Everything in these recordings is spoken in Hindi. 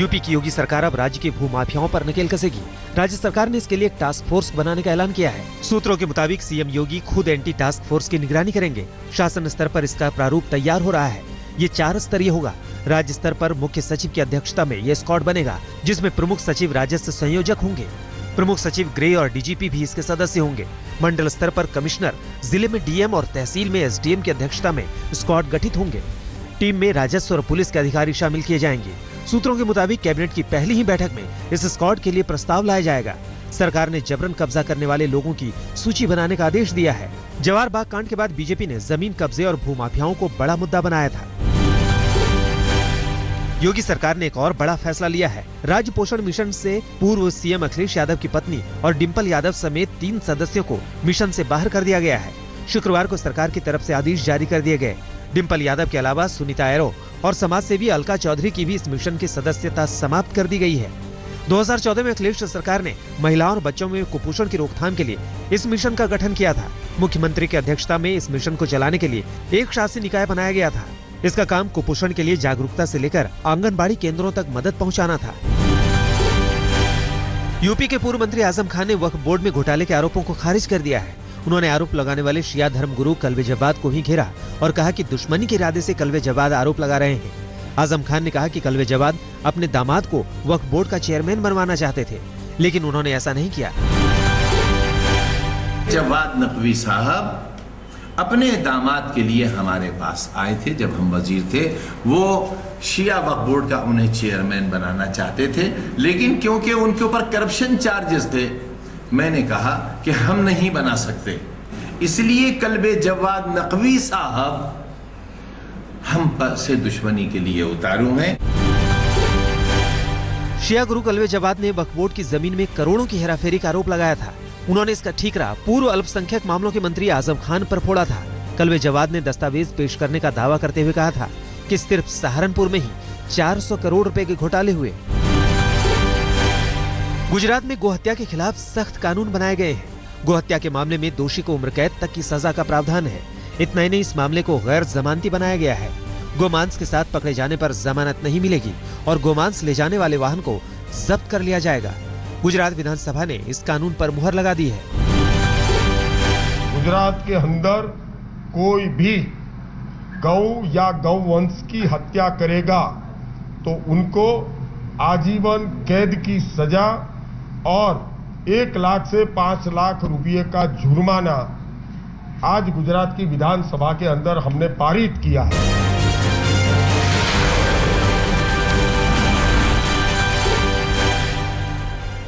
यूपी की योगी सरकार अब राज्य के भूमाफियाओं पर नकेल कसेगी। राज्य सरकार ने इसके लिए एक टास्क फोर्स बनाने का ऐलान किया है। सूत्रों के मुताबिक सीएम योगी खुद एंटी टास्क फोर्स की निगरानी करेंगे। शासन स्तर पर इसका प्रारूप तैयार हो रहा है। ये 4 स्तरीय होगा। राज्य स्तर पर मुख्य सचिव की अध्यक्षता में ये स्क्वाड बनेगा, जिसमें प्रमुख सचिव राजस्व संयोजक होंगे। प्रमुख सचिव गृह और डीजीपी भी इसके सदस्य होंगे। मंडल स्तर पर कमिश्नर, जिले में डीएम और तहसील में एसडीएम की अध्यक्षता में स्क्वाड गठित होंगे। टीम में राजस्व और पुलिस के अधिकारी शामिल किए जाएंगे। सूत्रों के मुताबिक कैबिनेट की पहली ही बैठक में इस स्क्वाड के लिए प्रस्ताव लाया जाएगा। सरकार ने जबरन कब्जा करने वाले लोगों की सूची बनाने का आदेश दिया है। जवाहर बाग कांड के बाद बीजेपी ने जमीन कब्जे और भूमाफियाओं को बड़ा मुद्दा बनाया था। योगी सरकार ने एक और बड़ा फैसला लिया है। राज्य पोषण मिशन से पूर्व सीएम अखिलेश यादव की पत्नी और डिंपल यादव समेत 3 सदस्यों को मिशन से बाहर कर दिया गया है। शुक्रवार को सरकार की तरफ से आदेश जारी कर दिए गए। डिंपल यादव के अलावा सुनीता एरो और समाज सेवी अलका चौधरी की भी इस मिशन की सदस्यता समाप्त कर दी गई है। 2014 में अखिलेश सरकार ने महिलाओं और बच्चों में कुपोषण की रोकथाम के लिए इस मिशन का गठन किया था। मुख्यमंत्री की अध्यक्षता में इस मिशन को चलाने के लिए एक शासी निकाय बनाया गया था। इसका काम कुपोषण के लिए जागरूकता से लेकर आंगनबाड़ी केंद्रों तक मदद पहुंचाना था। यूपी के पूर्व मंत्री आजम खान ने वक्फ बोर्ड में घोटाले के आरोपों को खारिज कर दिया है। उन्होंने आरोप लगाने वाले शिया धर्मगुरु कल्बे जवाद को ही घेरा और कहा कि दुश्मनी के इरादे से कल्बे जवाद आरोप लगा रहे हैं। आजम खान ने कहा कि कल्बे जवाद अपने दामाद को वक्फ बोर्ड का चेयरमैन बनवाना चाहते थे, लेकिन उन्होंने ऐसा नहीं किया। जवाद नकवी साहब अपने दामाद के लिए हमारे पास आए थे जब हम वजीर थे। वो शिया वक्फ बोर्ड का उन्हें चेयरमैन बनाना चाहते थे, लेकिन क्योंकि उनके ऊपर करप्शन चार्जेस थे, मैंने कहा कि हम नहीं बना सकते, इसलिए कल्बे जवाद नकवी साहब हम पर से दुश्मनी के लिए उतारू हैं। शिया गुरु कल्बे जवाद ने वक्फ बोर्ड की जमीन में करोड़ों की हेराफेरी का आरोप लगाया था। उन्होंने इसका ठीकरा पूर्व अल्पसंख्यक मामलों के मंत्री आजम खान पर फोड़ा था। कल्बे जवाद ने दस्तावेज पेश करने का दावा करते हुए कहा था कि सिर्फ सहारनपुर में ही 400 करोड़ रुपए के घोटाले हुए। गुजरात में गोहत्या के खिलाफ सख्त कानून बनाए गए हैं। गोहत्या के मामले में दोषी को उम्र कैद तक की सजा का प्रावधान है। इतना ही नहीं, इस मामले को गैर जमानती बनाया गया है। गोमांस के साथ पकड़े जाने पर जमानत नहीं मिलेगी और गोमांस ले जाने वाले वाहन को जब्त कर लिया जाएगा। गुजरात विधानसभा ने इस कानून पर मुहर लगा दी है। गुजरात के अंदर कोई भी गौ या गौवंश की हत्या करेगा तो उनको आजीवन कैद की सजा और 1 लाख से 5 लाख रुपये का जुर्माना आज गुजरात की विधानसभा के अंदर हमने पारित किया है।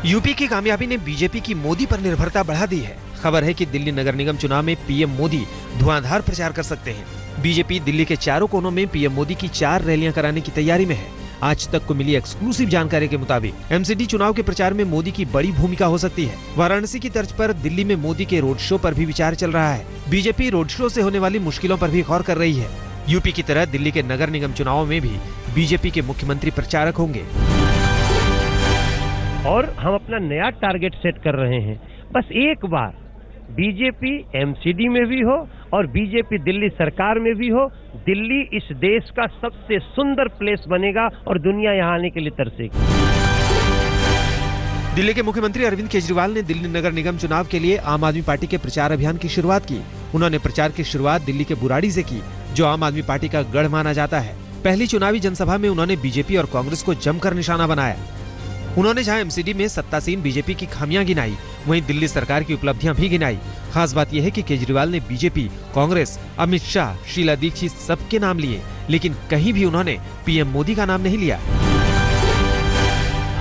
यूपी की कामयाबी ने बीजेपी की मोदी पर निर्भरता बढ़ा दी है। खबर है कि दिल्ली नगर निगम चुनाव में पीएम मोदी धुआंधार प्रचार कर सकते हैं। बीजेपी दिल्ली के चारों कोनों में पीएम मोदी की 4 रैलियां कराने की तैयारी में है। आज तक को मिली एक्सक्लूसिव जानकारी के मुताबिक एमसीडी चुनाव के प्रचार में मोदी की बड़ी भूमिका हो सकती है। वाराणसी की तर्ज पर दिल्ली में मोदी के रोड शो पर भी विचार चल रहा है। बीजेपी रोड शो से होने वाली मुश्किलों पर भी गौर कर रही है। यूपी की तरह दिल्ली के नगर निगम चुनावों में भी बीजेपी के मुख्यमंत्री प्रचारक होंगे। और हम अपना नया टारगेट सेट कर रहे हैं। बस एक बार बीजेपी एमसीडी में भी हो और बीजेपी दिल्ली सरकार में भी हो, दिल्ली इस देश का सबसे सुंदर प्लेस बनेगा और दुनिया यहाँ आने के लिए तरसेगी। दिल्ली के मुख्यमंत्री अरविंद केजरीवाल ने दिल्ली नगर निगम चुनाव के लिए आम आदमी पार्टी के प्रचार अभियान की शुरुआत की। उन्होंने प्रचार की शुरुआत दिल्ली के बुराड़ी से की, जो आम आदमी पार्टी का गढ़ माना जाता है। पहली चुनावी जनसभा में उन्होंने बीजेपी और कांग्रेस को जमकर निशाना बनाया। उन्होंने जहां एमसीडी में सत्तासीन बीजेपी की खामियां गिनाई, वहीं दिल्ली सरकार की उपलब्धियां भी गिनाई। खास बात यह है कि केजरीवाल ने बीजेपी, कांग्रेस, अमित शाह, शीला दीक्षित सबके नाम लिए, लेकिन कहीं भी उन्होंने पीएम मोदी का नाम नहीं लिया।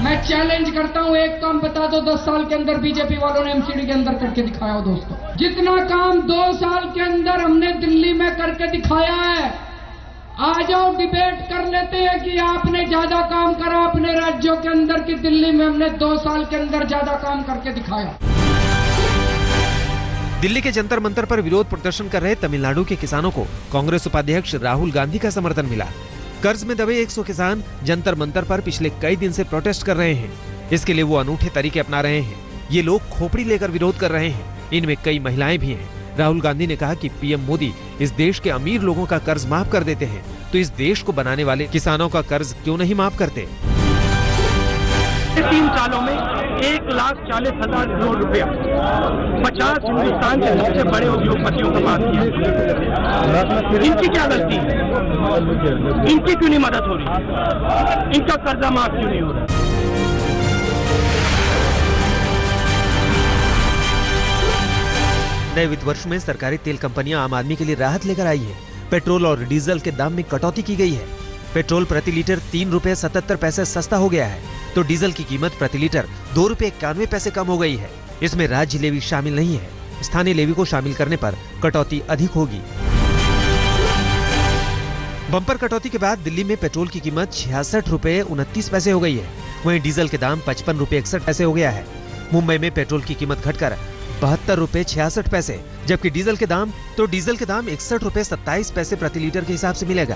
मैं चैलेंज करता हूं, एक काम बता दो 10 साल के अंदर बीजेपी वालों ने एमसीडी के अंदर करके दिखाया हो। दोस्तों, जितना काम 2 साल के अंदर हमने दिल्ली में करके दिखाया है, आ जाओ डिबेट कर लेते हैं कि आपने ज्यादा काम करा अपने राज्यों के अंदर कि दिल्ली में हमने 2 साल के अंदर ज्यादा काम करके दिखाया। दिल्ली के जंतर मंतर पर विरोध प्रदर्शन कर रहे तमिलनाडु के किसानों को कांग्रेस उपाध्यक्ष राहुल गांधी का समर्थन मिला। कर्ज में दबे 100 किसान जंतर मंतर पर पिछले कई दिन से प्रोटेस्ट कर रहे हैं। इसके लिए वो अनूठे तरीके अपना रहे हैं। ये लोग खोपड़ी लेकर विरोध कर रहे हैं। इनमें कई महिलाएं भी हैं। राहुल गांधी ने कहा कि पीएम मोदी इस देश के अमीर लोगों का कर्ज माफ कर देते हैं, तो इस देश को बनाने वाले किसानों का कर्ज क्यों नहीं माफ करते। 3 सालों में 1,40,000 करोड़ रुपया 50 हिंदुस्तान के सबसे बड़े उद्योगपतियों को पास किया। इनकी क्या गलती है? इनकी क्यों नहीं मदद हो रही? इनका कर्जा माफ क्यों नहीं हो रहा? नए वित्त वर्ष में सरकारी तेल कंपनियां आम आदमी के लिए राहत लेकर आई है। पेट्रोल और डीजल के दाम में कटौती की गई है। पेट्रोल प्रति लीटर 3 रुपए 77 पैसे सस्ता हो गया है, तो डीजल की कीमत प्रति लीटर 2 रुपए 91 पैसे कम हो गई है। इसमें राज्य लेवी शामिल नहीं है। स्थानीय लेवी को शामिल करने पर कटौती अधिक होगी। बम्पर कटौती के बाद दिल्ली में पेट्रोल की कीमत 66 रुपए 29 पैसे हो गई है। वहीं डीजल के दाम 55 रुपए 61 पैसे हो गया है। मुंबई में पेट्रोल की कीमत घटकर 72 रुपए 66 पैसे, जबकि डीजल के दाम 61 रुपए 27 पैसे प्रति लीटर के हिसाब से मिलेगा।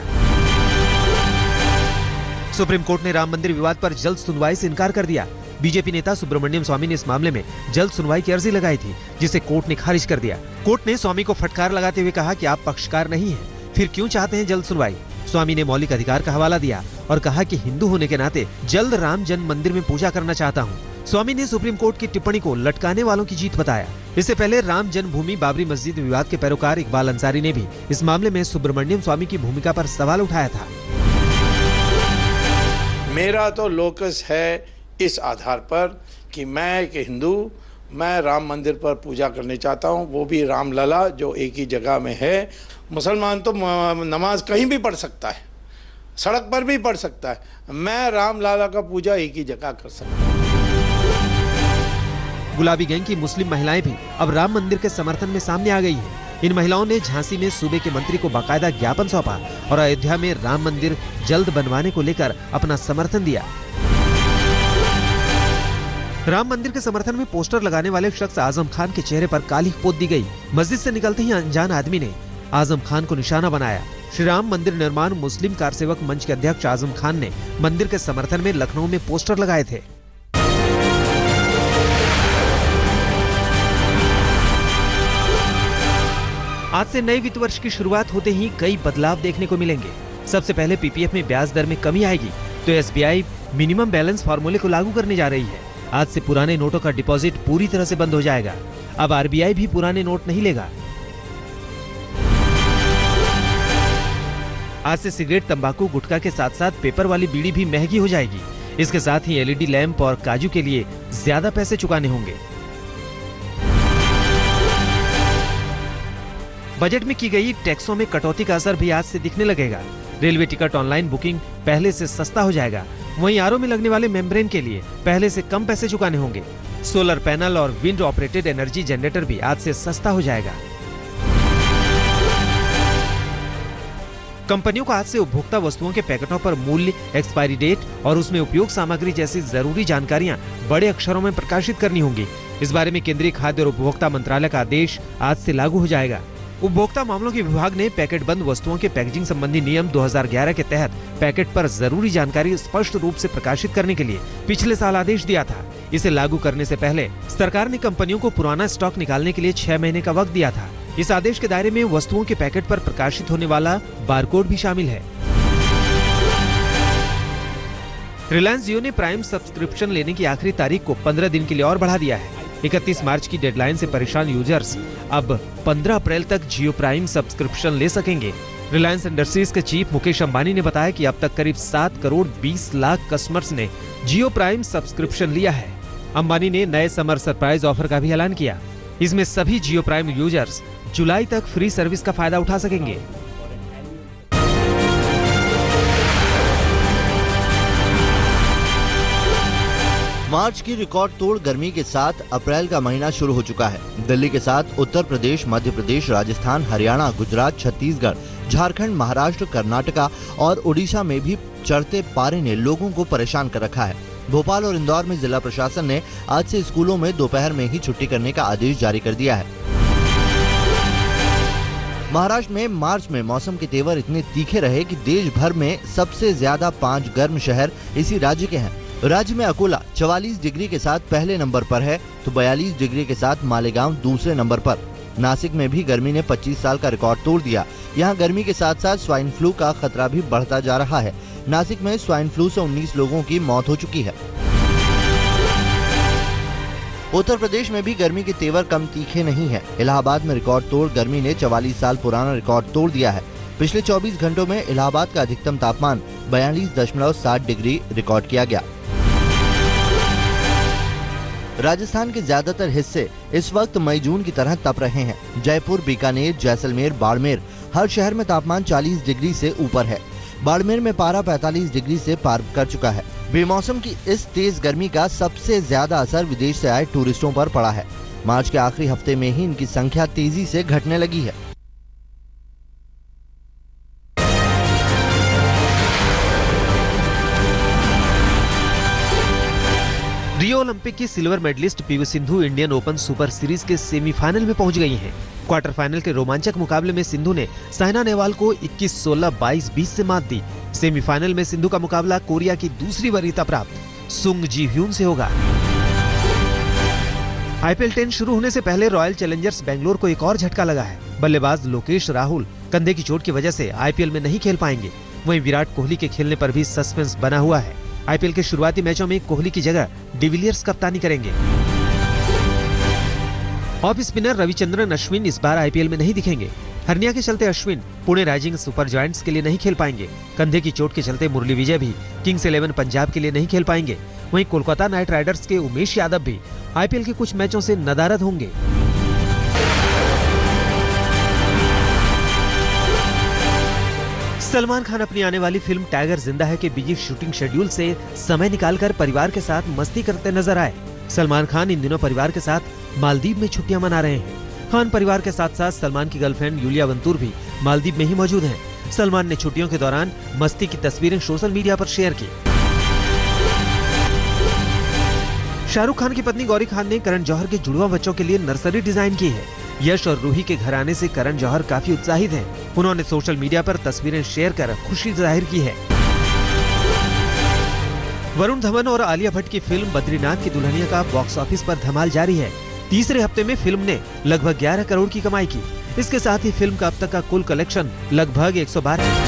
सुप्रीम कोर्ट ने राम मंदिर विवाद पर जल्द सुनवाई से इनकार कर दिया। बीजेपी नेता सुब्रमण्यम स्वामी ने इस मामले में जल्द सुनवाई की अर्जी लगाई थी, जिसे कोर्ट ने खारिज कर दिया। कोर्ट ने स्वामी को फटकार लगाते हुए कहा कि आप पक्षकार नहीं हैं, फिर क्यों चाहते हैं जल्द सुनवाई। स्वामी ने मौलिक अधिकार का हवाला दिया और कहा कि हिंदू होने के नाते जल्द राम जन्म मंदिर में पूजा करना चाहता हूँ। स्वामी ने सुप्रीम कोर्ट की टिप्पणी को लटकाने वालों की जीत बताया। इससे पहले राम जन्मभूमि बाबरी मस्जिद विवाद के पैरोकार इकबाल अंसारी ने भी इस मामले में सुब्रमण्यम स्वामी की भूमिका पर सवाल उठाया था। मेरा तो लोकस है इस आधार पर कि मैं एक हिंदू, मैं राम मंदिर पर पूजा करने चाहता हूँ, वो भी रामलला जो एक ही जगह में है। मुसलमान तो नमाज कहीं भी पढ़ सकता है, सड़क पर भी पढ़ सकता है, मैं रामलला का पूजा एक ही जगह कर सकता हूँ। गुलाबी गैंग की मुस्लिम महिलाएं भी अब राम मंदिर के समर्थन में सामने आ गई हैं। इन महिलाओं ने झांसी में सूबे के मंत्री को बाकायदा ज्ञापन सौंपा और अयोध्या में राम मंदिर जल्द बनवाने को लेकर अपना समर्थन दिया। राम मंदिर के समर्थन में पोस्टर लगाने वाले शख्स आजम खान के चेहरे पर काली पोत दी गई। मस्जिद से निकलते ही अनजान आदमी ने आजम खान को निशाना बनाया। श्री राम मंदिर निर्माण मुस्लिम कारसेवक मंच के अध्यक्ष आजम खान ने मंदिर के समर्थन में लखनऊ में पोस्टर लगाए थे। आज से नए वित्त वर्ष की शुरुआत होते ही कई बदलाव देखने को मिलेंगे। सबसे पहले पीपीएफ में ब्याज दर में कमी आएगी, तो एसबीआई मिनिमम बैलेंस फार्मूले को लागू करने जा रही है। आज से पुराने नोटों का डिपॉजिट पूरी तरह से बंद हो जाएगा। अब आरबीआई भी पुराने नोट नहीं लेगा। आज से सिगरेट, तंबाकू, गुटखा के साथ साथ पेपर वाली बीड़ी भी महंगी हो जाएगी। इसके साथ ही एलईडी लैंप और काजू के लिए ज्यादा पैसे चुकाने होंगे। बजट में की गई टैक्सों में कटौती का असर भी आज से दिखने लगेगा। रेलवे टिकट ऑनलाइन बुकिंग पहले से सस्ता हो जाएगा। वहीं आरओ में लगने वाले मेम्ब्रेन के लिए पहले से कम पैसे चुकाने होंगे। सोलर पैनल और विंड ऑपरेटेड एनर्जी जनरेटर भी आज से सस्ता हो जाएगा। कंपनियों को आज से उपभोक्ता वस्तुओं के पैकेटों पर मूल्य, एक्सपायरी डेट और उसमें उपयोग सामग्री जैसी जरूरी जानकारियां बड़े अक्षरों में प्रकाशित करनी होंगी। इस बारे में केंद्रीय खाद्य और उपभोक्ता मंत्रालय का आदेश आज से लागू हो जाएगा। उपभोक्ता मामलों के विभाग ने पैकेट बंद वस्तुओं के पैकेजिंग संबंधी नियम 2011 के तहत पैकेट पर जरूरी जानकारी स्पष्ट रूप से प्रकाशित करने के लिए पिछले साल आदेश दिया था। इसे लागू करने से पहले सरकार ने कंपनियों को पुराना स्टॉक निकालने के लिए 6 महीने का वक्त दिया था। इस आदेश के दायरे में वस्तुओं के पैकेट पर प्रकाशित होने वाला बारकोड भी शामिल है। रिलायंस जियो ने प्राइम सब्सक्रिप्शन लेने की आखिरी तारीख को 15 दिन के लिए और बढ़ा दिया है। 31 मार्च की डेडलाइन से परेशान यूजर्स अब 15 अप्रैल तक जियो प्राइम सब्सक्रिप्शन ले सकेंगे। रिलायंस इंडस्ट्रीज के चीफ मुकेश अंबानी ने बताया कि अब तक करीब 7 करोड़ 20 लाख कस्टमर्स ने जियो प्राइम सब्सक्रिप्शन लिया है। अंबानी ने नए समर सरप्राइज ऑफर का भी ऐलान किया। इसमें सभी जियो प्राइम यूजर्स जुलाई तक फ्री सर्विस का फायदा उठा सकेंगे। मार्च की रिकॉर्ड तोड़ गर्मी के साथ अप्रैल का महीना शुरू हो चुका है। दिल्ली के साथ उत्तर प्रदेश, मध्य प्रदेश, राजस्थान, हरियाणा, गुजरात, छत्तीसगढ़, झारखंड, महाराष्ट्र, कर्नाटका और उड़ीसा में भी चढ़ते पारे ने लोगों को परेशान कर रखा है। भोपाल और इंदौर में जिला प्रशासन ने आज से स्कूलों में दोपहर में ही छुट्टी करने का आदेश जारी कर दिया है। महाराष्ट्र में मार्च में मौसम के तेवर इतने तीखे रहे कि देश भर में सबसे ज्यादा 5 गर्म शहर इसी राज्य के हैं। राज्य में अकोला 44 डिग्री के साथ पहले नंबर पर है, तो 42 डिग्री के साथ मालेगांव दूसरे नंबर पर। नासिक में भी गर्मी ने 25 साल का रिकॉर्ड तोड़ दिया। यहाँ गर्मी के साथ साथ स्वाइन फ्लू का खतरा भी बढ़ता जा रहा है। नासिक में स्वाइन फ्लू से 19 लोगों की मौत हो चुकी है। उत्तर प्रदेश में भी गर्मी के तेवर कम तीखे नहीं है। इलाहाबाद में रिकॉर्ड तोड़ गर्मी ने 44 साल पुराना रिकॉर्ड तोड़ दिया है। पिछले 24 घंटों में इलाहाबाद का अधिकतम तापमान 42.7 डिग्री रिकॉर्ड किया गया। राजस्थान के ज्यादातर हिस्से इस वक्त मई जून की तरह तप रहे हैं। जयपुर, बीकानेर, जैसलमेर, बाड़मेर, हर शहर में तापमान 40 डिग्री से ऊपर है। बाड़मेर में पारा 45 डिग्री से पार कर चुका है। बेमौसम की इस तेज गर्मी का सबसे ज्यादा असर विदेश से आए टूरिस्टों पर पड़ा है। मार्च के आखिरी हफ्ते में ही इनकी संख्या तेजी से घटने लगी है। रियो ओलंपिक की silver medallist PV Sindhu Indian Open Super Series के सेमीफाइनल में पहुंच गई हैं। क्वार्टर फाइनल के रोमांचक मुकाबले में सिंधु ने साइना नेहवाल को 21-16, 22-20 से मात दी। सेमीफाइनल में सिंधु का मुकाबला कोरिया की दूसरी वरीयता प्राप्त सुंग जी ह्यून से होगा। IPL 10 शुरू होने से पहले रॉयल चैलेंजर्स बेंगलोर को एक और झटका लगा है। बल्लेबाज लोकेश राहुल कंधे की चोट की वजह से IPL में नहीं खेल पाएंगे। वहीं विराट कोहली के खेलने पर भी सस्पेंस बना हुआ है। IPL के शुरुआती मैचों में कोहली की जगह डिविलियर्स कप्तानी करेंगे। ऑफ स्पिनर रविचंद्रन अश्विन इस बार IPL में नहीं दिखेंगे। हर्निया के चलते Ashwin Pune rising super giants के लिए नहीं खेल पाएंगे। कंधे की चोट के चलते मुरली विजय भी किंग्स 11 पंजाब के लिए नहीं खेल पाएंगे। वहीं कोलकाता नाइट राइडर्स के उमेश यादव भी IPL के कुछ मैचों से नदारद होंगे। सलमान खान अपनी आने वाली फिल्म टाइगर जिंदा है के बिजी शूटिंग शेड्यूल से समय निकालकर परिवार के साथ मस्ती करते नजर आए। सलमान खान इन दिनों परिवार के साथ मालदीव में छुट्टियां मना रहे हैं। खान परिवार के साथ साथ सलमान की गर्लफ्रेंड यूलिया वंतूर भी मालदीव में ही मौजूद हैं। सलमान ने छुट्टियों के दौरान मस्ती की तस्वीरें सोशल मीडिया पर शेयर की। शाहरुख खान की पत्नी गौरी खान ने करण जौहर के जुड़वा बच्चों के लिए नर्सरी डिजाइन की है। यश और रूही के घर आने से करण जौहर काफी उत्साहित हैं। उन्होंने सोशल मीडिया पर तस्वीरें शेयर कर खुशी जाहिर की है। वरुण धवन और आलिया भट्ट की फिल्म बद्रीनाथ की दुल्हनिया का बॉक्स ऑफिस पर धमाल जारी है। तीसरे हफ्ते में फिल्म ने लगभग 11 करोड़ की कमाई की। इसके साथ ही फिल्म का अब तक का कुल कलेक्शन लगभग 112